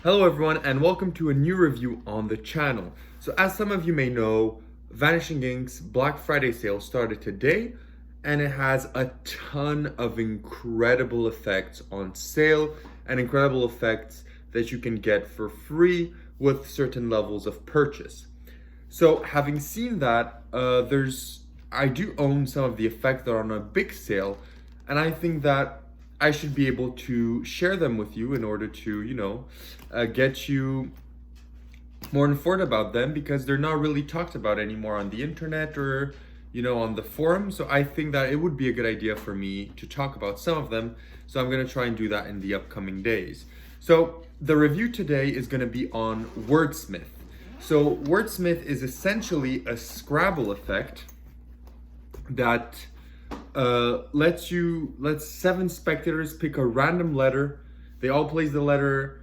Hello everyone and welcome to a new review on the channel. So as some of you may know, Vanishing Ink's Black Friday sale started today and it has a ton of incredible effects on sale and incredible effects that you can get for free with certain levels of purchase. So having seen that, I do own some of the effects that are on a big sale, and I think that I should be able to share them with you in order to, get you more informed about them because they're not really talked about anymore on the internet or, on the forum. So I think that it would be a good idea for me to talk about some of them. So I'm gonna try and do that in the upcoming days. So the review today is gonna be on Wordsmyth. So Wordsmyth is essentially a Scrabble effect that lets 7 spectators pick a random letter. They all place the letter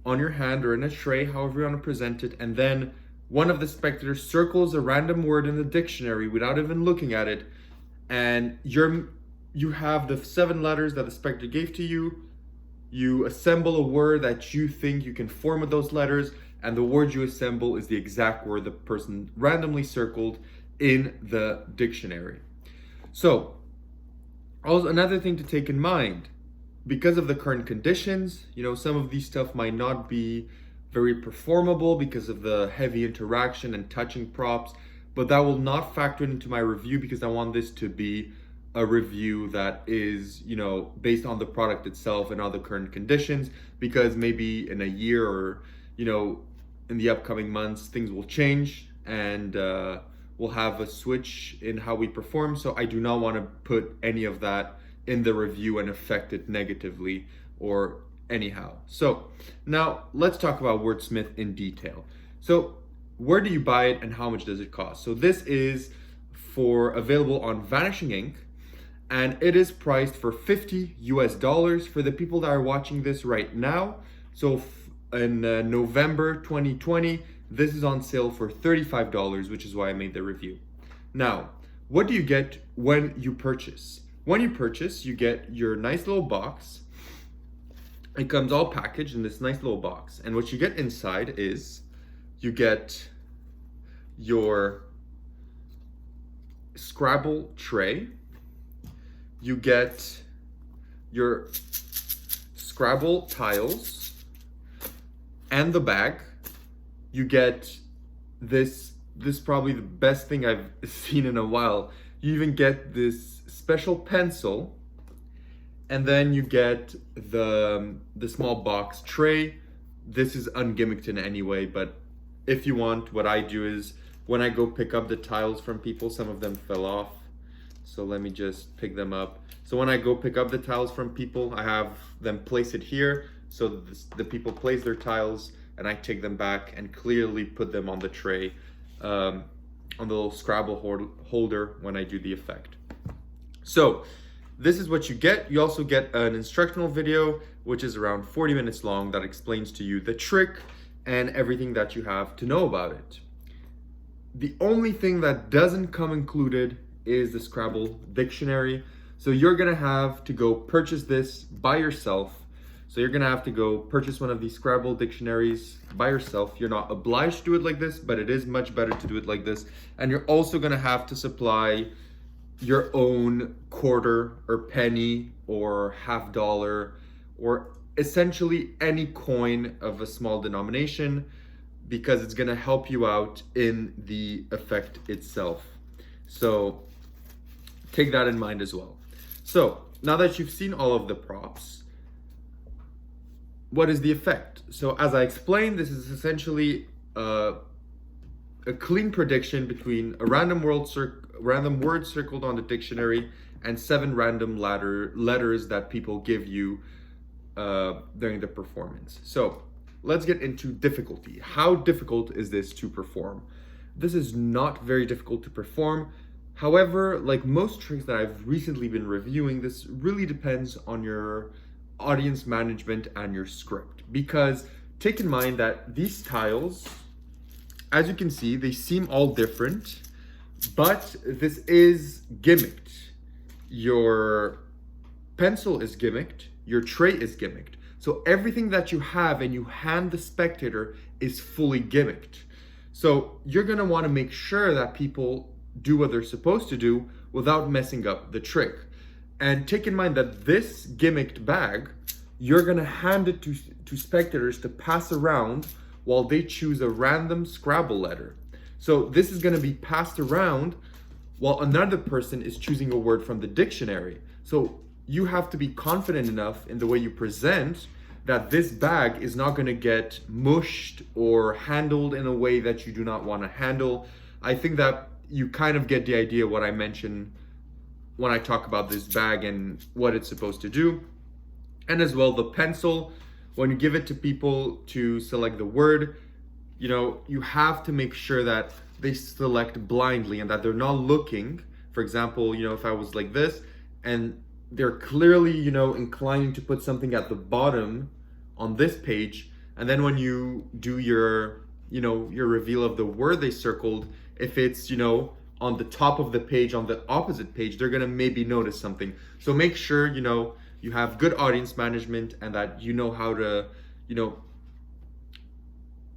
on your hand or in a tray, however you want to present it, and then one of the spectators circles a random word in the dictionary without even looking at it, and you have the 7 letters that the spectator gave to you. You assemble a word that you think you can form with those letters, and the word you assemble is the exact word the person randomly circled in the dictionary. So, also another thing to take in mind, because of the current conditions, some of these stuff might not be very performable because of the heavy interaction and touching props, but that will not factor into my review because I want this to be a review that is, based on the product itself and all the current conditions, because maybe in a year or, in the upcoming months, things will change and we'll have a switch in how we perform. So I do not want to put any of that in the review and affect it negatively or anyhow. So now let's talk about Wordsmyth in detail. So where do you buy it and how much does it cost? So this is available on Vanishing Ink, and it is priced for $50 US for the people that are watching this right now. So in November 2020, this is on sale for $35, which is why I made the review. Now, what do you get when you purchase? When you purchase, you get your nice little box. It comes all packaged in this nice little box. And what you get inside is you get your Scrabble tray. You get your Scrabble tiles and the bag. You get this probably the best thing I've seen in a while. You even get this special pencil, and then you get the small box tray. This is ungimmicked in any way, but if you want, what I do is when I go pick up the tiles from people, some of them fell off. So let me just pick them up. So when I go pick up the tiles from people, I have them place it here. So the people place their tiles and I take them back and clearly put them on the tray, on the little Scrabble holder when I do the effect. So this is what you get. You also get an instructional video, which is around 40 minutes long, that explains to you the trick and everything that you have to know about it. The only thing that doesn't come included is the Scrabble dictionary. So you're gonna have to go purchase this by yourself. So you're gonna have to go purchase one of these Scrabble dictionaries by yourself. You're not obliged to do it like this, but it is much better to do it like this. And you're also gonna have to supply your own quarter or penny or $50 or essentially any coin of a small denomination, because it's gonna help you out in the effect itself. So take that in mind as well. So now that you've seen all of the props, what is the effect? So as I explained, this is essentially a clean prediction between a random word circled on the dictionary and 7 random letters that people give you during the performance. So let's get into difficulty. How difficult is this to perform? This is not very difficult to perform. However, like most tricks that I've recently been reviewing, this really depends on your audience management and your script, because take in mind that these tiles, as you can see, they seem all different, but this is gimmicked. Your pencil is gimmicked, your tray is gimmicked. So everything that you have and you hand the spectator is fully gimmicked. So you're gonna wanna make sure that people do what they're supposed to do without messing up the trick. And take in mind that this gimmicked bag, you're gonna hand it to spectators to pass around while they choose a random Scrabble letter. So this is gonna be passed around while another person is choosing a word from the dictionary. So you have to be confident enough in the way you present that this bag is not gonna get mushed or handled in a way that you do not wanna handle. I think that you kind of get the idea what I mentioned when I talk about this bag and what it's supposed to do. And as well, the pencil, when you give it to people to select the word, you have to make sure that they select blindly and that they're not looking. For example, if I was like this and they're clearly, inclining to put something at the bottom on this page, and then when you do your reveal of the word they circled, if it's, on the top of the page, on the opposite page, they're gonna maybe notice something. So make sure, you have good audience management and that you know how to,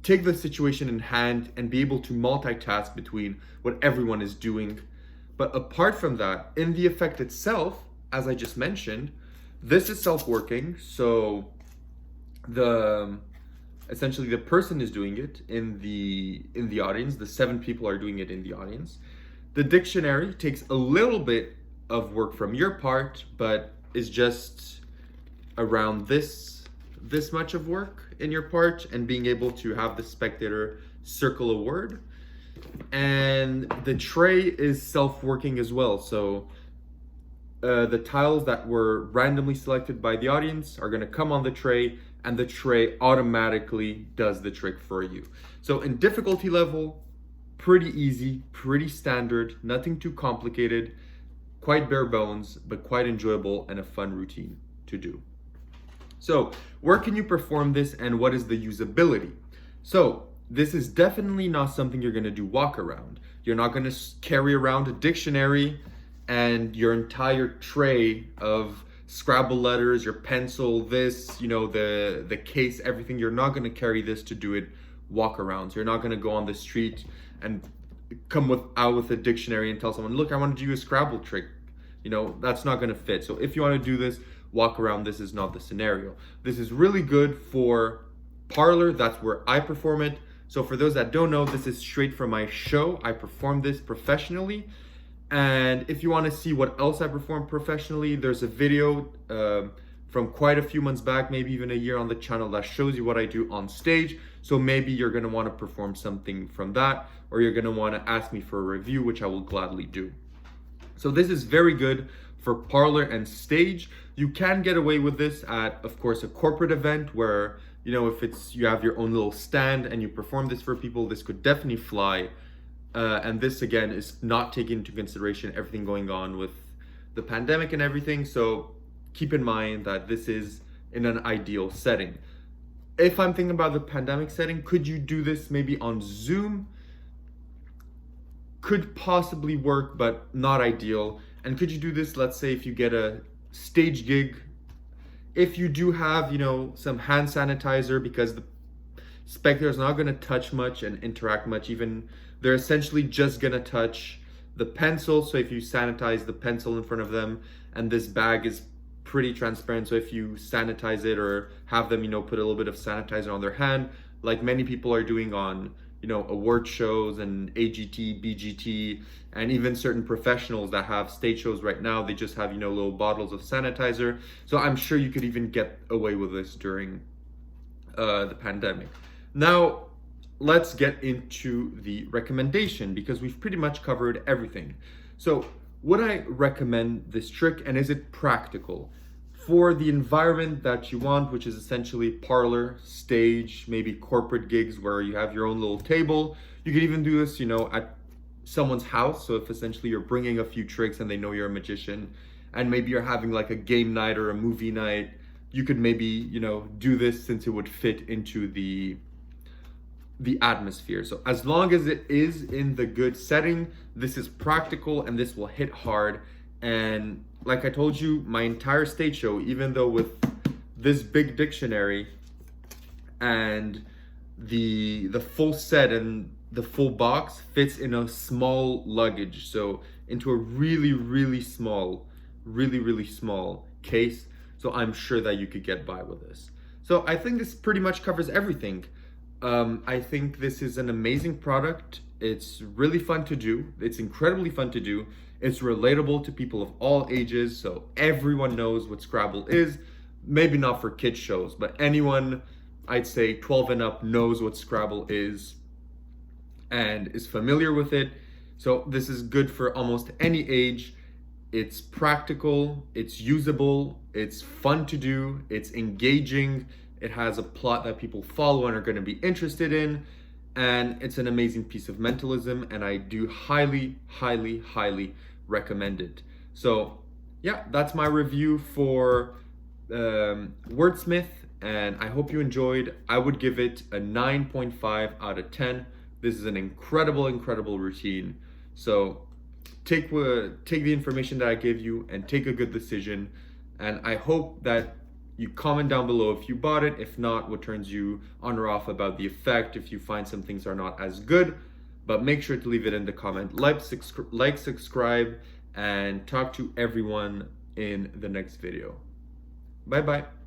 take the situation in hand and be able to multitask between what everyone is doing. But apart from that, in the effect itself, as I just mentioned, this is self-working. So essentially the person is doing it in the audience. The 7 people are doing it in the audience. The dictionary takes a little bit of work from your part, but is just around this much of work in your part, and being able to have the spectator circle a word. And the tray is self-working as well. So the tiles that were randomly selected by the audience are going to come on the tray, and the tray automatically does the trick for you. So in difficulty level, pretty easy, pretty standard, nothing too complicated, quite bare bones, but quite enjoyable and a fun routine to do. So where can you perform this and what is the usability? So this is definitely not something you're gonna do walk around. You're not gonna carry around a dictionary and your entire tray of Scrabble letters, your pencil, this, the case, everything. You're not gonna carry this to do it walk around. So you're not gonna go on the street and come out with a dictionary and tell someone, look, I want to do a Scrabble trick. That's not gonna fit. So if you wanna do this, walk around, this is not the scenario. This is really good for parlor. That's where I perform it. So for those that don't know, this is straight from my show. I perform this professionally. And if you want to see what else I perform professionally, there's a video from quite a few months back, maybe even a year, on the channel that shows you what I do on stage. So maybe you're going to want to perform something from that, or you're going to want to ask me for a review, which I will gladly do. So this is very good for parlor and stage. You can get away with this at, of course, a corporate event where, if you have your own little stand and you perform this for people, this could definitely fly. And this, again, is not taking into consideration everything going on with the pandemic and everything. So keep in mind that this is in an ideal setting. If I'm thinking about the pandemic setting, could you do this maybe on Zoom? Could possibly work, but not ideal. And could you do this, let's say, if you get a stage gig, if you do have, some hand sanitizer, because the spectator's not going to touch much and interact much. Even they're essentially just going to touch the pencil. So if you sanitize the pencil in front of them, and this bag is pretty transparent, so if you sanitize it or have them, put a little bit of sanitizer on their hand, like many people are doing on, award shows and AGT, BGT, and even certain professionals that have stage shows right now, they just have, little bottles of sanitizer. So I'm sure you could even get away with this during the pandemic. Now, let's get into the recommendation, because we've pretty much covered everything. So would I recommend this trick, and is it practical for the environment that you want, which is essentially parlor, stage, maybe corporate gigs where you have your own little table? You could even do this, at someone's house. So if essentially you're bringing a few tricks and they know you're a magician, and maybe you're having like a game night or a movie night, you could maybe, do this, since it would fit into the atmosphere. So as long as it is in the good setting, this is practical and this will hit hard. And like I told you, my entire stage show, even though with this big dictionary and the full set and the full box fits in a small luggage, so into a really small, really small case. So I'm sure that you could get by with this. So I think this pretty much covers everything. I think this is an amazing product. It's really fun to do. It's incredibly fun to do. It's relatable to people of all ages, so everyone knows what Scrabble is. Maybe not for kids shows, but anyone, I'd say 12 and up, knows what Scrabble is and is familiar with it. So this is good for almost any age. It's practical, it's usable, it's fun to do, it's engaging, it has a plot that people follow and are going to be interested in, and it's an amazing piece of mentalism, and I do highly recommend it. So yeah, that's my review for Wordsmyth, and I hope you enjoyed. I would give it a 9.5 out of 10. This is an incredible routine. So take the information that I gave you and take a good decision. And I hope that you comment down below if you bought it. If not, what turns you on or off about the effect, if you find some things are not as good. But make sure to leave it in the comment. Like, subscribe, and talk to everyone in the next video. Bye bye.